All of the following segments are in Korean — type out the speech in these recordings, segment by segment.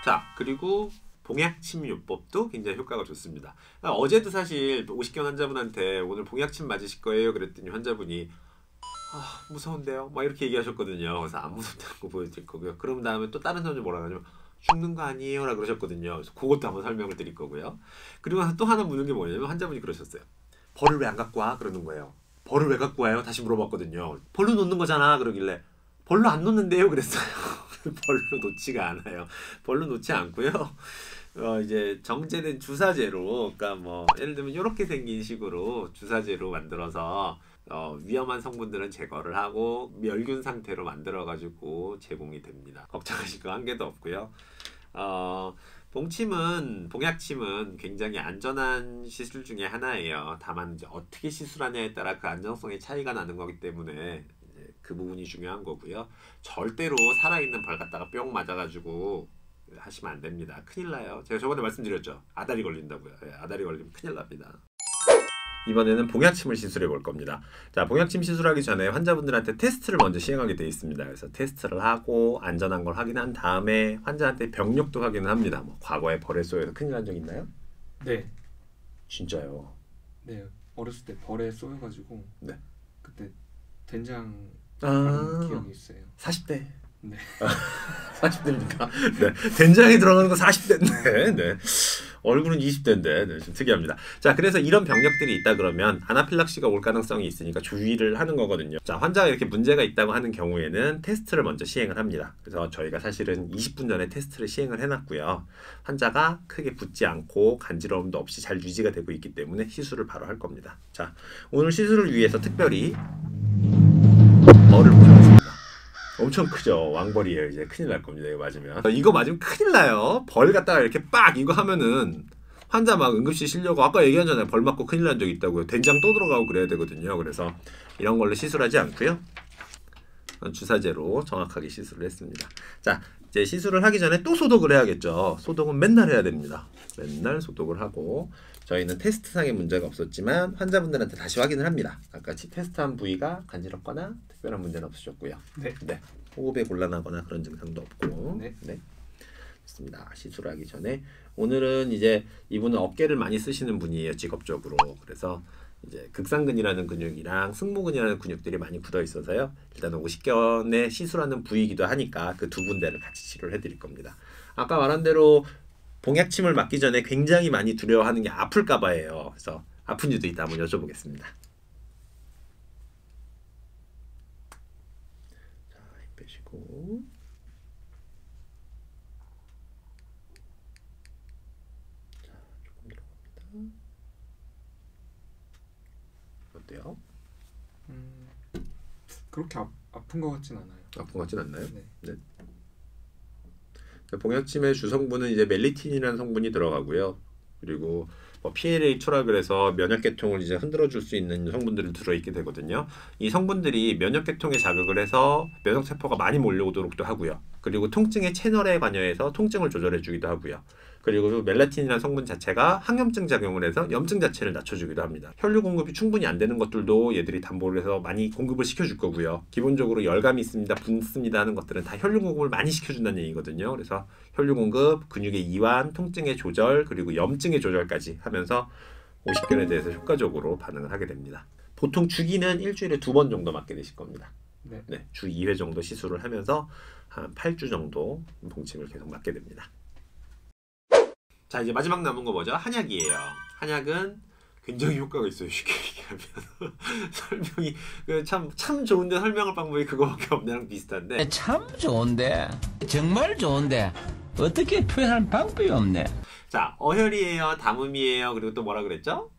자, 그리고 봉약침 요법도 굉장히 효과가 좋습니다. 어제도 사실 50견 환자분한테 오늘 봉약침 맞으실 거예요 그랬더니 환자분이 무서운데요? 막 이렇게 얘기하셨거든요. 그래서 안 무섭다는 거 보여드릴 거고요. 그럼 다음에 또 다른 사람들 뭐라 하냐면 죽는 거 아니에요? 라고 그러셨거든요. 그래서 그것도 한번 설명을 드릴 거고요. 그리고 또 하나 묻는 게 뭐냐면 환자분이 그러셨어요. 벌을 왜 안 갖고 와? 그러는 거예요. 벌을 왜 갖고 와요? 다시 물어봤거든요. 벌로 놓는 거잖아. 그러길래 벌로 안 놓는데요? 그랬어요. 벌로 놓지가 않아요. 벌로 놓지 않고요. 이제 정제된 주사제로, 그러니까 뭐 예를 들면 이렇게 생긴 식으로 주사제로 만들어서 위험한 성분들은 제거를 하고 멸균 상태로 만들어 가지고 제공이 됩니다. 걱정하실 거 한 개도 없고요. 봉약침은 굉장히 안전한 시술 중에 하나예요. 다만 이제 어떻게 시술하냐에 따라 그 안정성의 차이가 나는 거기 때문에 이제 그 부분이 중요한 거고요. 절대로 살아있는 벌 갖다가 뿅 맞아가지고 하시면 안 됩니다. 큰일 나요. 제가 저번에 말씀드렸죠. 아다리 걸린다고요. 아다리 걸리면 큰일 납니다. 이번에는 봉약침을 시술해 볼 겁니다. 자, 봉약침 시술하기 전에 환자분들한테 테스트를 먼저 시행하게 되어 있습니다. 그래서 테스트를 하고 안전한 걸 확인한 다음에 환자한테 병력도 확인을 합니다. 뭐 과거에 벌에 쏘여서 큰일 난 적 있나요? 네. 진짜요? 네. 어렸을 때 벌에 쏘여가지고 네. 그때 된장 바른 기억이 있어요. 40대. 네. 40대입니까? 네. 된장이 들어가는 거 40대인데. 네. 얼굴은 20대인데 네, 좀 특이합니다. 자, 그래서 이런 병력들이 있다 그러면 아나필락시가 올 가능성이 있으니까 주의를 하는 거거든요. 자, 환자가 이렇게 문제가 있다고 하는 경우에는 테스트를 먼저 시행을 합니다. 그래서 저희가 사실은 20분 전에 테스트를 시행을 해놨고요. 환자가 크게 붓지 않고 간지러움도 없이 잘 유지가 되고 있기 때문에 시술을 바로 할 겁니다. 자, 오늘 시술을 위해서 특별히 벌을 모셔왔습니다. 엄청 크죠. 왕벌이에요. 이제 큰일 날 겁니다. 이거 맞으면. 이거 맞으면 큰일 나요. 벌 갖다가 이렇게 빡 이거 하면은 환자 막 응급실 실려고 아까 얘기하잖아요. 벌 맞고 큰일 난 적 있다고요. 된장 또 들어가고 그래야 되거든요. 그래서 이런 걸로 시술하지 않고요. 주사제로 정확하게 시술을 했습니다. 자, 이제 시술을 하기 전에 또 소독을 해야겠죠. 소독은 맨날 해야 됩니다. 맨날 소독을 하고 저희는 테스트상의 문제가 없었지만 환자분들한테 다시 확인을 합니다. 아까 테스트한 부위가 간지럽거나 특별한 문제는 없으셨고요. 네. 네. 호흡에 곤란하거나 그런 증상도 없고. 네. 네. 좋습니다. 시술하기 전에 오늘은 이제 이분은 어깨를 많이 쓰시는 분이에요. 직업적으로. 그래서 이제 극상근이라는 근육이랑 승모근이라는 근육들이 많이 굳어 있어서요. 일단 50견에 시술하는 부위이기도 하니까 그 두 군데를 같이 치료를 해드릴 겁니다. 아까 말한 대로 봉약침을 맞기 전에 굉장히 많이 두려워하는 게 아플까 봐예요. 그래서 아픈지도 이따 한번 여쭤보겠습니다. 자, 힘 빼시고. 자, 조금 들어갑니다. 어때요? 그렇게 아픈 것 같진 않아요. 아픈 것 같진 않나요? 네. 네. 봉약침의 주성분은 이제 멜리틴이라는 성분이 들어가고요. 그리고 뭐 PLA2라 그래서 면역계통을 이제 흔들어줄 수 있는 성분들이 들어있게 되거든요. 이 성분들이 면역계통에 자극을 해서 면역세포가 많이 몰려오도록도 하고요. 그리고 통증의 채널에 관여해서 통증을 조절해주기도 하고요. 그리고 멜라틴이라는 성분 자체가 항염증 작용을 해서 염증 자체를 낮춰주기도 합니다. 혈류 공급이 충분히 안 되는 것들도 얘들이 담보를 해서 많이 공급을 시켜줄 거고요. 기본적으로 열감이 있습니다, 붓습니다 하는 것들은 다 혈류 공급을 많이 시켜준다는 얘기거든요. 그래서 혈류 공급, 근육의 이완, 통증의 조절, 그리고 염증의 조절까지 하면서 50견에 대해서 효과적으로 반응을 하게 됩니다. 보통 주기는 일주일에 2번 정도 맞게 되실 겁니다. 네. 네, 주 2회 정도 시술을 하면서 한 8주 정도 봉침을 계속 맞게 됩니다. 자, 이제 마지막 남은 거 뭐죠? 한약이에요. 한약은 굉장히 효과가 있어요. 쉽게 얘기하면 설명이 참 좋은데 설명할 방법이 그거밖에 없네랑 비슷한데. 참 좋은데 정말 좋은데 어떻게 표현할 방법이 없네. 자, 어혈이에요, 담음이에요, 그리고 또 뭐라 그랬죠?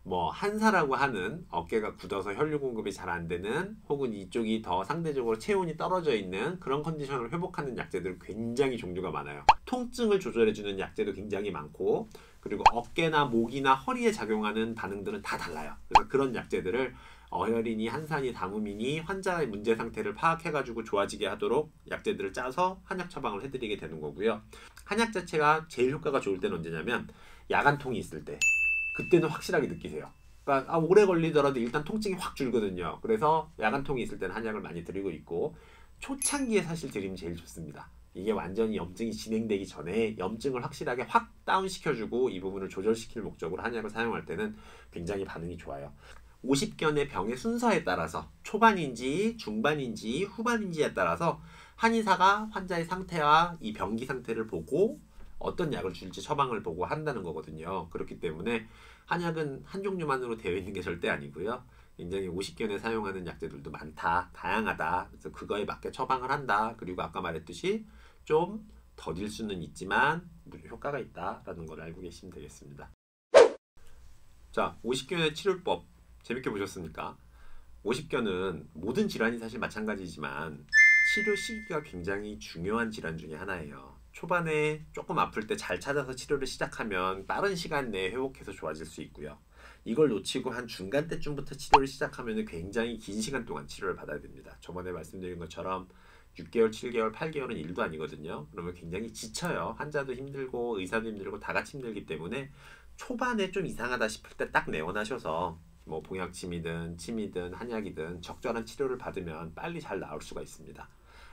뭐 한사라고 하는 어깨가 굳어서 혈류 공급이 잘 안 되는 혹은 이쪽이 더 상대적으로 체온이 떨어져 있는 그런 컨디션을 회복하는 약재들은 굉장히 종류가 많아요. 통증을 조절해주는 약재도 굉장히 많고 그리고 어깨나 목이나 허리에 작용하는 반응들은 다 달라요. 그래서 그런 약재들을 어혈이니 한산이 담음이니 환자의 문제 상태를 파악해가지고 좋아지게 하도록 약재들을 짜서 한약 처방을 해드리게 되는 거고요. 한약 자체가 제일 효과가 좋을 때는 언제냐면 야간통이 있을 때 그때는 확실하게 느끼세요. 그러니까 오래 걸리더라도 일단 통증이 확 줄거든요. 그래서 야간통이 있을 때는 한약을 많이 드리고 있고 초창기에 사실 드리면 제일 좋습니다. 이게 완전히 염증이 진행되기 전에 염증을 확실하게 확 다운시켜주고 이 부분을 조절시킬 목적으로 한약을 사용할 때는 굉장히 반응이 좋아요. 50견의 병의 순서에 따라서 초반인지 중반인지 후반인지에 따라서 한의사가 환자의 상태와 이 병기 상태를 보고 어떤 약을 줄지 처방을 보고 한다는 거거든요. 그렇기 때문에 한약은 한 종류만으로 되어 있는 게 절대 아니고요. 굉장히 50견에 사용하는 약재들도 많다, 다양하다. 그래서 그거에 맞게 처방을 한다. 그리고 아까 말했듯이 좀 더딜 수는 있지만 효과가 있다라는 걸 알고 계시면 되겠습니다. 자, 50견의 치료법 재밌게 보셨습니까? 50견은 모든 질환이 사실 마찬가지지만 치료 시기가 굉장히 중요한 질환 중에 하나예요. 초반에 조금 아플 때 잘 찾아서 치료를 시작하면 빠른 시간 내에 회복해서 좋아질 수 있고요. 이걸 놓치고 한 중간 때쯤부터 치료를 시작하면 굉장히 긴 시간 동안 치료를 받아야 됩니다. 저번에 말씀드린 것처럼 6개월, 7개월, 8개월은 일도 아니거든요. 그러면 굉장히 지쳐요. 환자도 힘들고 의사도 힘들고 다 같이 힘들기 때문에 초반에 좀 이상하다 싶을 때 딱 내원하셔서 뭐 봉약침이든 침이든 한약이든 적절한 치료를 받으면 빨리 잘 나을 수가 있습니다.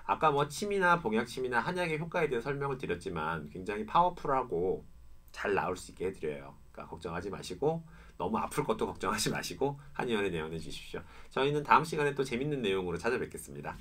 아까 뭐 침이나 봉약침이나 한약의 효과에 대해 설명을 드렸지만 굉장히 파워풀하고 잘 나을 수 있게 해드려요. 그러니까 걱정하지 마시고 너무 아플 것도 걱정하지 마시고 한의원에 내원해 주십시오. 저희는 다음 시간에 또 재밌는 내용으로 찾아뵙겠습니다.